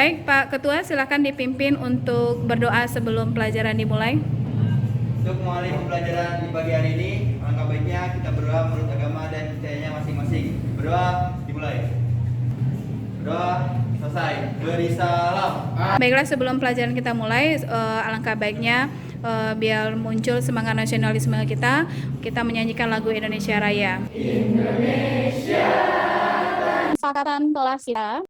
Baik, Pak Ketua, silakan dipimpin untuk berdoa sebelum pelajaran dimulai. Untuk memulai pembelajaran di pagi hari ini, alangkah baiknya kita berdoa menurut agama dan percayanya masing-masing. Berdoa dimulai. Berdoa selesai. Beri salam. Baiklah, sebelum pelajaran kita mulai, alangkah baiknya biar muncul semangat nasionalisme kita menyanyikan lagu Indonesia Raya. Kesepakatan kelas kita.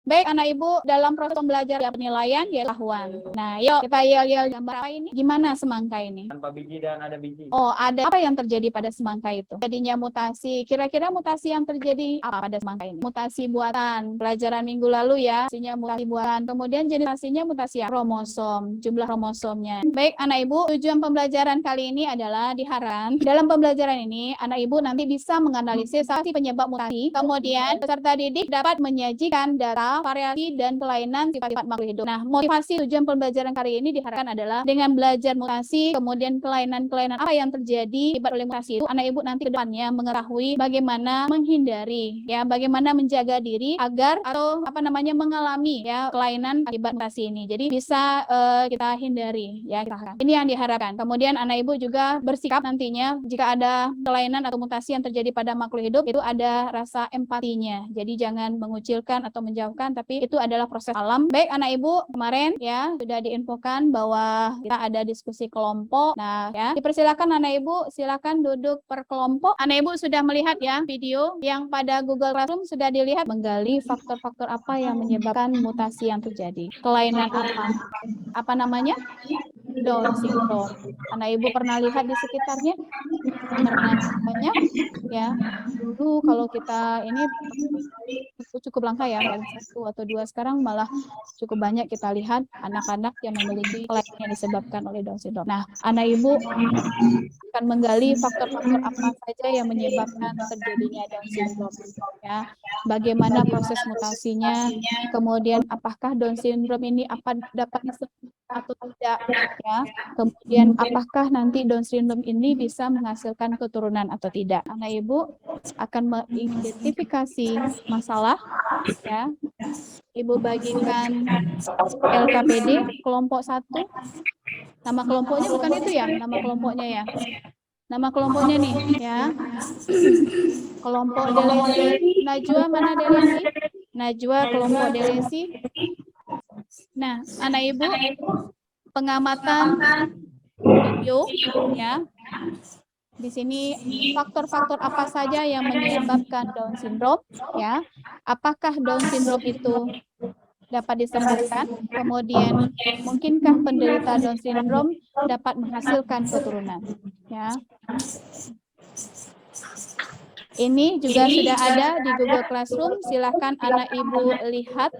Baik, anak ibu, dalam proses pembelajaran penilaian ya pengetahuan. Nah, yuk kita yel-yel gambar apa ini? Gimana semangka ini? Tanpa biji dan ada biji. Oh, ada apa yang terjadi pada semangka itu? Jadinya mutasi. Kira-kira mutasi yang terjadi apa pada semangka ini? Mutasi buatan. Pelajaran minggu lalu ya, mutasinya mutasi buatan. Kemudian jenis mutasinya mutasi kromosom, jumlah kromosomnya. Baik, anak ibu, tujuan pembelajaran kali ini adalah diharapkan dalam pembelajaran ini anak ibu nanti bisa menganalisis saksi penyebab mutasi. Kemudian peserta didik dapat menyajikan data, variasi dan kelainan sifat-sifat makhluk hidup. Nah, motivasi tujuan pembelajaran kali ini diharapkan adalah dengan belajar mutasi, kemudian kelainan-kelainan apa yang terjadi akibat oleh mutasi itu, anak ibu nanti ke depannya mengetahui bagaimana menghindari, ya, bagaimana menjaga diri agar atau mengalami ya kelainan akibat mutasi ini. Jadi bisa kita hindari, ya. Ini yang diharapkan. Kemudian anak ibu juga bersikap nantinya jika ada kelainan atau mutasi yang terjadi pada makhluk hidup itu ada rasa empatinya. Jadi jangan mengucilkan atau menjauhkan, tapi itu adalah proses alam. Baik, anak ibu, kemarin ya sudah diinfokan bahwa kita ada diskusi kelompok. Nah, ya, dipersilakan anak ibu, silakan duduk per kelompok. Anak ibu sudah melihat ya video yang pada Google Classroom sudah dilihat menggali faktor-faktor apa yang menyebabkan mutasi yang terjadi. Kelainan apa? Apa namanya? Down syndrome. Anak ibu pernah lihat di sekitarnya? Pernah banyak ya. Dulu kalau kita ini cukup langka ya, paling 1 atau 2. Sekarang malah cukup banyak kita lihat anak-anak yang memiliki kelainan yang disebabkan oleh Down syndrome. Nah, anak ibu akan menggali faktor-faktor apa saja yang menyebabkan terjadinya Down syndrome, ya. Bagaimana proses mutasinya, kemudian apakah Down syndrome ini dapat disebut atau tidak, ya. Kemudian apakah nanti Down syndrome ini bisa menghasilkan keturunan atau tidak. Anak ibu akan mengidentifikasi masalah, ya. Ibu bagikan LKPD kelompok 1. Nama kelompoknya bukan itu ya, nama kelompoknya ya. Nama kelompoknya nih ya. Kelompok Delesi. Najwa mana Delesi? Najwa kelompok Delesi. Nah, anak ibu pengamatan video ya. Di sini faktor-faktor apa saja yang menyebabkan Down syndrome, ya. Apakah Down syndrome itu dapat disembuhkan? Kemudian mungkinkah penderita Down syndrome dapat menghasilkan keturunan, ya. Ini juga sudah ada di Google Classroom. Silahkan anak ibu lihat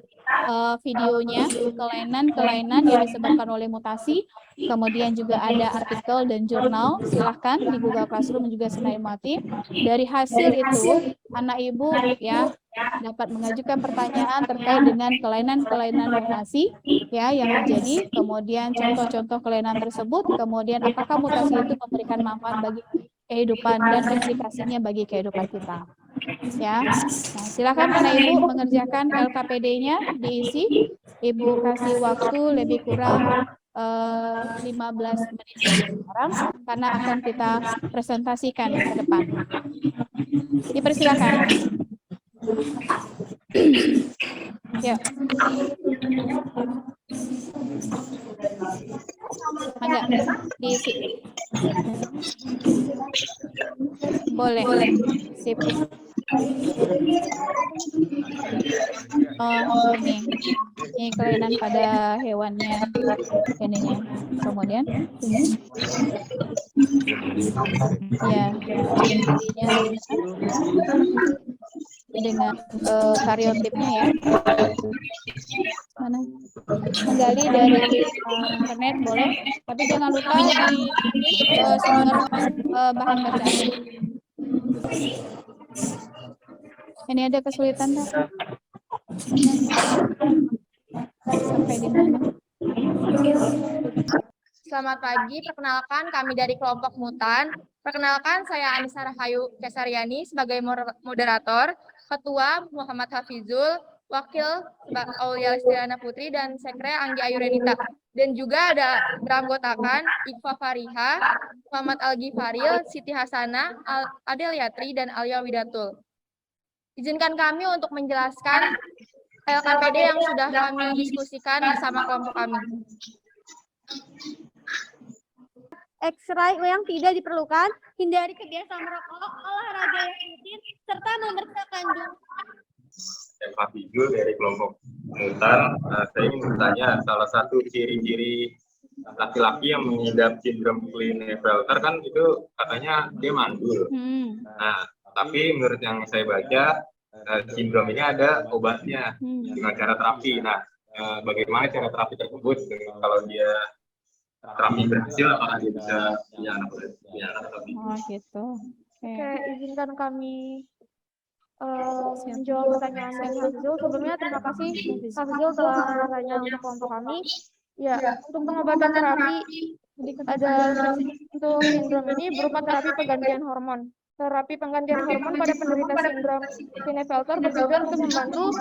videonya, kelainan-kelainan yang disebabkan oleh mutasi. Kemudian juga ada artikel dan jurnal. Silahkan di Google Classroom juga senai mati. Dari hasil itu, anak ibu ya dapat mengajukan pertanyaan terkait dengan kelainan-kelainan mutasi ya yang terjadi. Kemudian contoh-contoh kelainan tersebut. Kemudian apakah mutasi itu memberikan manfaat bagi kehidupan dan implikasinya bagi kehidupan kita, ya. Nah, silakan anak ibu mengerjakan LKPD-nya diisi. Ibu kasih waktu lebih kurang 15 menit dari sekarang karena akan kita presentasikan ke depan. Dipersilakan. Ya. Mangga diisi. Boleh. Sip. Oh, ini kelainan pada hewannya ininya. Kemudian ini ya ciri-cirinya dengan karyotipnya ya. Mana? Menggali dari internet boleh, tapi jangan lupa di sumber bahan bacaannya. Ini ada kesulitan tak? Sampai di mana? Selamat pagi, perkenalkan kami dari kelompok Mutan. Perkenalkan saya Anissa Rahayu Kesariani sebagai moderator, Ketua Muhammad Hafizul, Wakil Aulia Lestiana Putri, dan Sekre Anggi Ayurenita. Dan juga ada beranggotakan Iqfa Fariha, Muhammad Al-Ghifaril, Siti Hasanah, Adel Yatri, dan Alia Widatul. Izinkan kami untuk menjelaskan LKPD yang sudah kami diskusikan bersama kelompok kami. Exercise yang tidak diperlukan, hindari kebiasaan merokok, olahraga yang rutin, serta memeriksa kandungan. Eva Figul dari kelompok Mutan. Saya ingin bertanya, salah satu ciri-ciri laki-laki yang mengidap sindrom Klinefelter kan itu katanya dia mandul. Nah, tapi menurut yang saya baca, sindrom ini ada obatnya dengan cara terapi. Nah, bagaimana cara terapi tersebut? Kalau dia terapi berhasil, apakah dia bisa punya anak terapi? Oh gitu. Oke, izinkan kami menjawab pertanyaan dari Hafzul. Sebelumnya terima kasih Hafzul telah bertanya untuk kelompok kami. Ya, untuk pengobatan terapi ada untuk sindrom ini berupa terapi penggantian hormon. Terapi penggantian hormon pada penderita sindrom Klinefelter bertujuan untuk membantu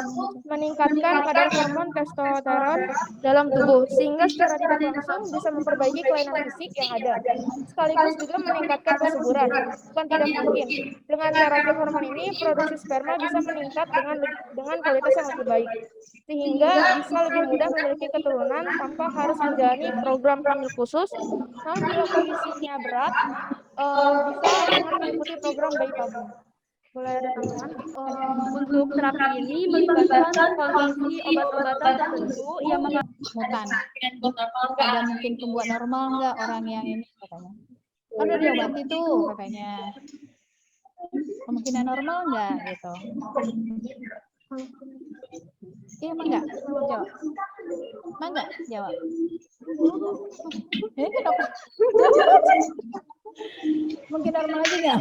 meningkatkan kadar hormon testosteron dalam tubuh, sehingga secara tidak langsung bisa memperbaiki kelainan fisik yang ada, sekaligus juga meningkatkan kesuburan. Bukan tidak mungkin, dengan terapi hormon ini, produksi sperma bisa meningkat dengan kualitas yang lebih baik, sehingga bisa lebih mudah memiliki keturunan tanpa harus menjalani program hamil khusus. Namun bila kondisinya berat, bisa dengan mengikuti program bayi tabung. Boleh ada tambahan? Untuk terapi ini melibatkan konsumsi obat-obatan tertentu yang Mutan. Ada mungkin pembuat normal nggak orang yang ini katanya? Kan udah diobati tuh katanya. Kemungkinan normal nggak gitu? Iya, emang nggak? Jawab. Emang nggak? Jawab. Ini kenapa? Mungkin normal lagi nggak?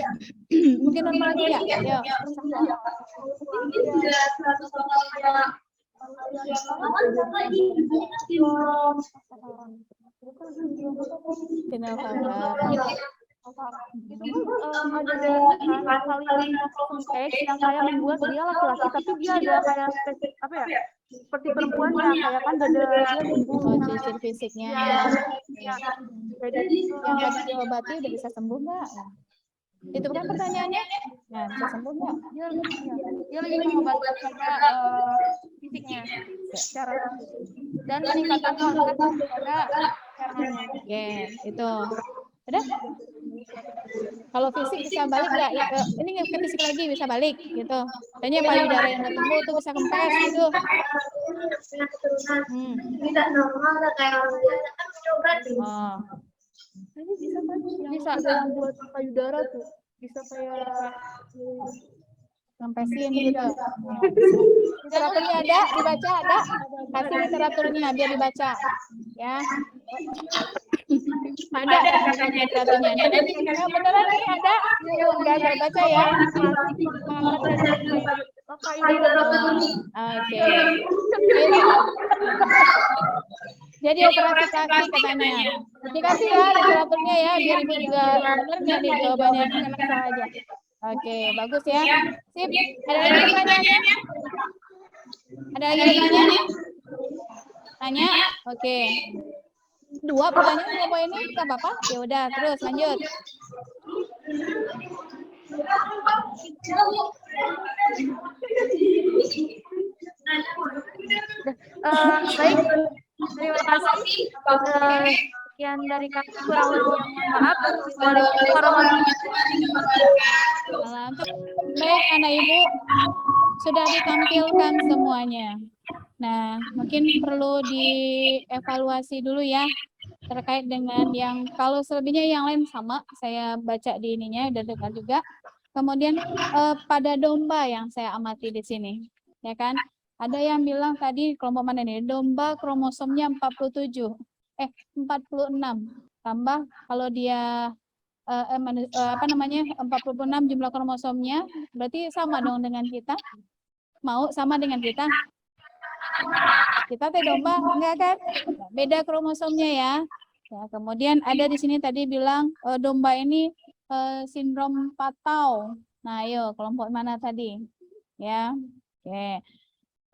Mungkin normal lagi nggak? Yuk. Final kabar. Ada kali yang kayak membuat dia laki-laki, tapi dia ada kayak apa ya? Seperti perempuan ya, kayak kan dada dia tumbuh. Oh, ciri-ciri fisiknya. Jadi Yang tadi diobati udah bisa sembuh nggak? Itu bukan pertanyaannya? Nah, bisa sembuh nggak? dia lagi mengobati karena fisiknya secara dan meningkatkan kualitas pada spermanya. Yes, itu. Udah? Kalau fisik bisa balik nggak? Ya, ini ke fisik lagi bisa balik gitu. Kayaknya payudara yang udah tumbuh tuh bisa kempes gitu. tidak normal, kayak orang biasa kan coba nih. Oh. Ini bisa dalam buat payudara tuh. Bisa kayak Kempesin gitu. Literaturnya ada, dibaca ada. Kasih literaturnya biar dibaca. Ya. Ada literaturnya. Nah, beneran nih ada. Enggak saya baca ya. Oke. Jadi operasi kaki katanya. Dikasih ya literaturnya ya, biar ibu juga bener nggak nih jawabannya, enak saja. Oke, bagus ya. Sip. Ada lagi pertanyaannya? Ada lagi pertanyaan? Tanya? Oke. Dua pertanyaan dua poin ini nggak apa-apa? Ya udah, terus lanjut. Baik, terima kasih. Sekian dari kami, kurang lebihnya maaf. Waalaikumsalam warahmatullahi wabarakatuh. Baik, anak ibu sudah ditampilkan semuanya. Nah, mungkin perlu dievaluasi dulu ya terkait dengan yang kalau selebihnya yang lain sama saya baca di ininya dan dengar juga. Kemudian pada domba yang saya amati di sini, ya kan? Ada yang bilang tadi kelompok mana nih? Domba kromosomnya 46 tambah kalau dia 46 jumlah kromosomnya berarti sama dong dengan kita. Mau sama dengan kita? Kita teh domba enggak kan? Beda kromosomnya ya. Ya, kemudian ada di sini tadi bilang domba ini sindrom Patau. Nah, ayo kelompok mana tadi? Ya. Oke.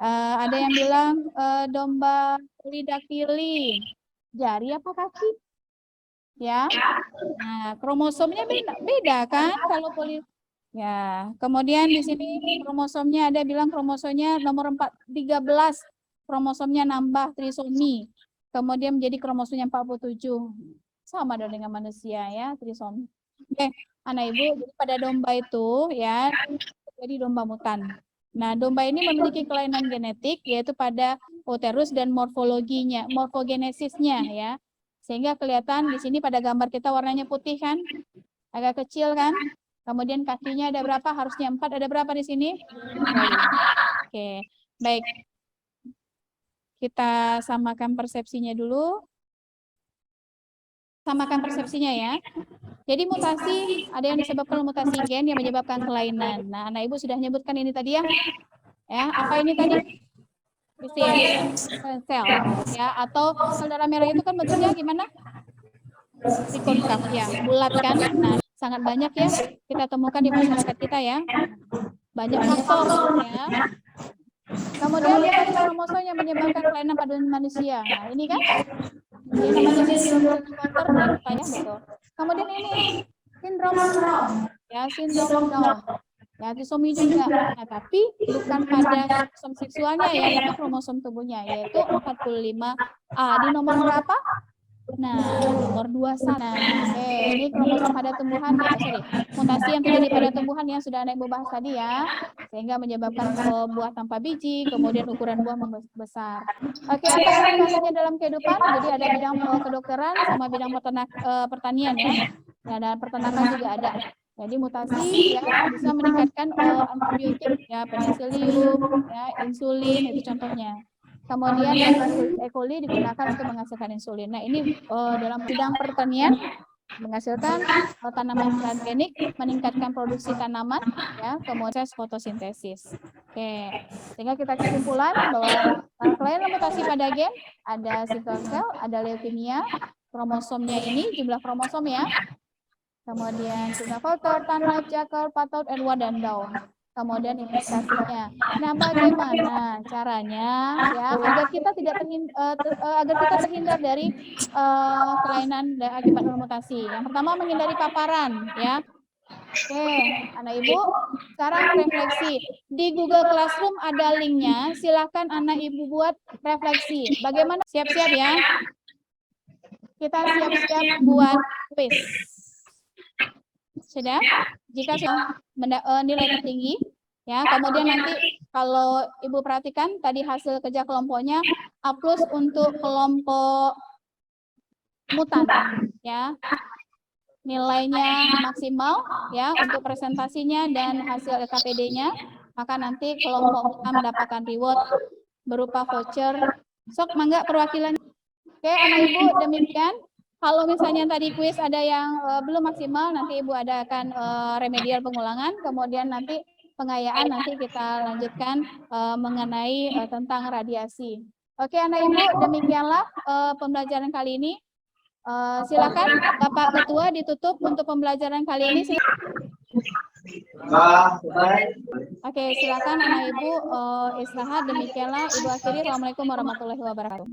Ada yang bilang domba polidactyly. Jari apa kaki? Ya. Nah, kromosomnya beda kan kalau ya. Kemudian di sini kromosomnya ada bilang kromosomnya nomor 13 kromosomnya nambah trisomi. Kemudian menjadi kromosomnya 47. Sama dong dengan manusia ya, trisomi. Oke, anak ibu, jadi pada domba itu ya jadi domba mutan. Nah, domba ini memiliki kelainan genetik yaitu pada uterus dan morfogenesisnya ya. Sehingga kelihatan di sini pada gambar kita warnanya putih kan? Agak kecil kan? Kemudian kakinya ada berapa? Harusnya 4. Ada berapa di sini? Oke, baik. Kita samakan persepsinya dulu. Samakan persepsinya ya. Jadi mutasi, ada yang disebabkan mutasi gen yang menyebabkan kelainan. Nah, anak ibu sudah menyebutkan ini tadi ya. Ya, apa ini tadi? Sel ya, atau sel darah merah itu kan bentuknya gimana? Konkav ya, bulat kan. Nah, sangat banyak ya kita temukan di masyarakat kita ya. Banyak faktor ya. Kemudian mutasi kromosom yang menyebabkan kelainan pada manusia. Nah, ini kan ini namanya sindrom Hunter ya, betul. Kemudian ini sindrom ya, sindrom Down. Ya, trisomi juga. Nah, tapi bukan pada kromosom seksualnya ya, tapi kromosom tubuhnya, yaitu 45A. Di nomor berapa? Nah, nomor 21. Oke, ini kromosom pada tumbuhan ya, mutasi yang terjadi pada tumbuhan yang sudah Anak Ibu bahas tadi ya, sehingga menyebabkan buah tanpa biji, kemudian ukuran buah membesar. Oke, apa aplikasinya dalam kehidupan? Jadi ada bidang kedokteran sama bidang pertanian ya. Nah, dan peternakan juga ada. Jadi mutasi ya bisa meningkatkan antibiotik ya, penicillium ya, insulin itu contohnya. Kemudian E. coli digunakan untuk menghasilkan insulin. Nah, ini dalam bidang pertanian menghasilkan tanaman transgenik, meningkatkan produksi tanaman ya, kemudian fotosintesis. Oke. Sehingga kita kesimpulan bahwa kelainan mutasi pada gen ada sickle cell, ada leukemia, kromosomnya ini jumlah kromosom ya. Kemudian jumlah faktor, Tanhart, Jacob, Patout, Edward, dan Down. Kemudian implikasinya. Nah, bagaimana caranya ya agar kita terhindar dari kelainan akibat mutasi? Yang pertama menghindari paparan ya. Oke, anak ibu sekarang refleksi. Di Google Classroom ada linknya. Silakan anak ibu buat refleksi. Bagaimana? Siap-siap ya. Kita siap-siap buat quiz. Sudah? Jika sudah nilai tertinggi, ya, kemudian nanti kalau Ibu perhatikan tadi hasil kerja kelompoknya A+ untuk kelompok mutan, ya. Nilainya maksimal ya untuk presentasinya dan hasil LKPD-nya, maka nanti kelompok mutan mendapatkan reward berupa voucher. Sok mangga perwakilan. Oke, anak Ibu demikian. Kalau misalnya tadi kuis ada yang belum maksimal, nanti Ibu adakan remedial pengulangan, kemudian nanti pengayaan nanti kita lanjutkan mengenai tentang radiasi. Oke, anak Ibu, demikianlah pembelajaran kali ini. Silakan Bapak Ketua ditutup untuk pembelajaran kali ini. Oke, silakan anak Ibu istirahat. Demikianlah Ibu akhiri. Assalamualaikum warahmatullahi wabarakatuh.